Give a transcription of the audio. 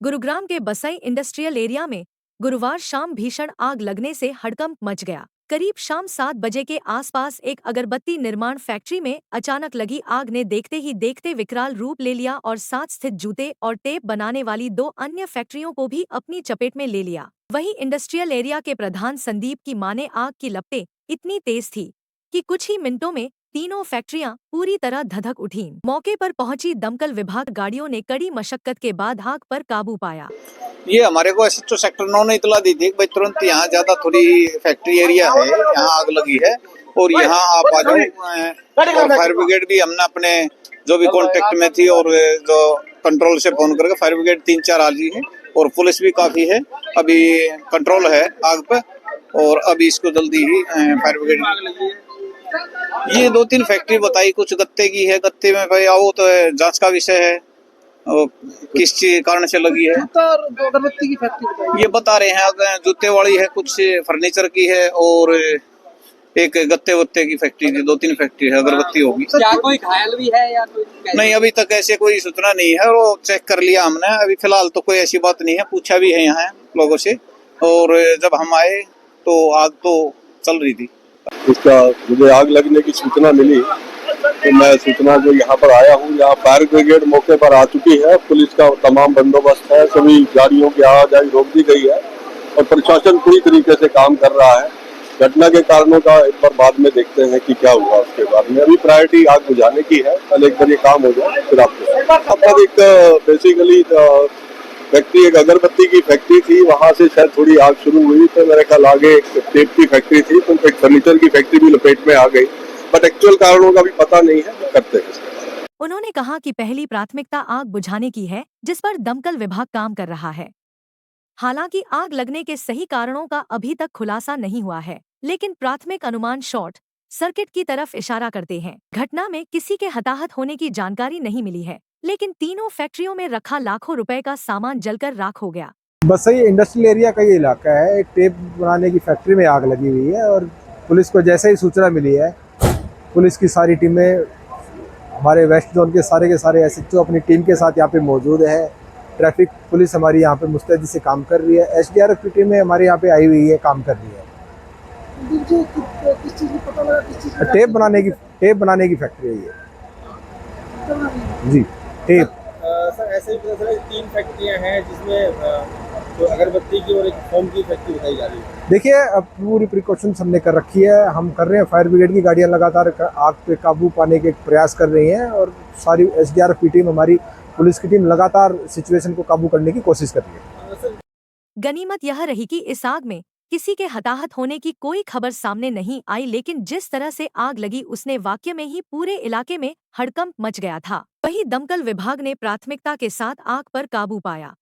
गुरुग्राम के बसई industrial area में गुरुवार शाम भीषण आग लगने से हड़कंप मच गया। करीब शाम 7 बजे के आसपास एक अगरबत्ती निर्माण फैक्ट्री में अचानक लगी आग ने देखते ही देखते विकराल रूप ले लिया और साथ स्थित जूते और टेप बनाने वाली 2 अन्य फैक्ट्रियों को भी अपनी चपेट में ले लिया। वहीं इंडस्ट्रियल एरिया के प्रधान संदीप की माने आग की लपटें इतनी तेज थी कि कुछ ही मिनटों में तीनों फैक्ट्रियां पूरी तरह धधक उठीं। मौके पर पहुंची दमकल विभाग गाड़ियों ने कड़ी मशक्कत के बाद आग पर काबू पाया। ये हमारे को एसएचओ सेक्टर 9 ने इतला दी थी कि भाई तुरंत यहाँ ज्यादा थोड़ी फैक्ट्री एरिया है, यहाँ आग लगी है और यहाँ आप आ जाओ। और फायर ब्रिगेड भी हमने अपने जो भी कांटेक्ट में थी और जो कंट्रोल से फोन करके फायर ब्रिगेड 3-4 आ रही है और पुलिस भी काफी है। अभी कंट्रोल है आग पे और अभी इसको जल्दी ही फायर ब्रिगेड ये 2-3 फैक्ट्री बताई, कुछ गत्ते की है। गत्ते में भाई आओ तो जांच का विषय है और किस चीज कारण से लगी है। अगरबत्ती की फैक्ट्री ये बता रहे हैं जूते वाली है, कुछ फर्नीचर की है और एक गत्ते वत्ते की फैक्ट्री की। 2-3 फैक्ट्री है, अगरबत्ती होगी। क्या कोई घायल भी है या कोई? नहीं, अभी तक ऐसे कोई सूचना नहीं है और वो चेक कर लिया हमने। अभी फिलहाल तो कोई ऐसी बात नहीं है, पूछा भी है यहाँ लोगों से। और जब हम आए तो आग तो चल रही थी। इसका मुझे आग लगने की सूचना मिली तो मैं सूचना को यहाँ पर आया हूँ। यहाँ फायर ब्रिगेड मौके पर आ चुकी है, पुलिस का तमाम बंदोबस्त है, सभी गाड़ियों की आवाजाही रोक दी गई है और प्रशासन पूरी तरीके से काम कर रहा है। घटना के कारणों का एक बार बाद में देखते हैं कि क्या हुआ। उसके बाद में अभी प्रायोरिटी आग बुझाने की है। पहले एक बार ये काम हो जाए फिर आपको एक बेसिकली फैक्ट्री, एक अगरबत्ती की फैक्ट्री थी, वहां से शायद थोड़ी आग शुरू हुई। तो मेरे ख्याल आगे एक टेप की फैक्ट्री थी तो एक फर्नीचर की फैक्ट्री भी लपेट में आ गई। बट एक्चुअल कारणों का भी पता नहीं है, करते हैं। उन्होंने कहा कि पहली प्राथमिकता आग बुझाने की है, जिस पर दमकल विभाग काम कर रहा है। हालांकि आग लगने के सही कारणों का अभी तक खुलासा नहीं हुआ है, लेकिन प्राथमिक अनुमान शॉर्ट सर्किट की तरफ इशारा करते हैं। घटना में किसी के हताहत होने की जानकारी नहीं मिली है, लेकिन तीनों फैक्ट्रियों में रखा लाखों रुपए का सामान जलकर राख हो गया। बसई इंडस्ट्रियल एरिया का ये इलाका है। एक टेप बनाने की फैक्ट्री में आग लगी हुई है और पुलिस को जैसे ही सूचना मिली है, पुलिस की सारी टीमें, हमारे वेस्ट जोन के सारे एसएचओ अपनी टीम के साथ यहाँ पे मौजूद है। ट्रैफिक पुलिस हमारी यहाँ पे मुस्तैदी से काम कर रही है। एसडीआरएफ की टीमें हमारे यहाँ पे आई हुई है, काम कर रही है। किस चीज की पता लगा? किस चीज टेप बनाने की फैक्ट्री है ये जी। टेप सर ऐसे ही पता चला 3 फैक्ट्रियां हैं जिसमें जो अगरबत्ती की और एक फोम की फैक्ट्री बताई जा रही है। देखिए, अब पूरी प्रिकॉशंस हमने कर रखी है। हम कर रहे हैं, फायर ब्रिगेड की गाड़ियां लगातार आग पे काबू पाने के प्रयास कर रही हैं और सारी एसडीआरएफ की टीम, हमारी पुलिस की टीम लगातार सिचुएशन को काबू करने की कोशिश कर रही है। गनीमत यह रही कि इस आग में किसी के हताहत होने की कोई खबर सामने नहीं आई, लेकिन जिस तरह से आग लगी उसने वाकई में ही पूरे इलाके में हड़कंप मच गया था। वहीं दमकल विभाग ने प्राथमिकता के साथ आग पर काबू पाया।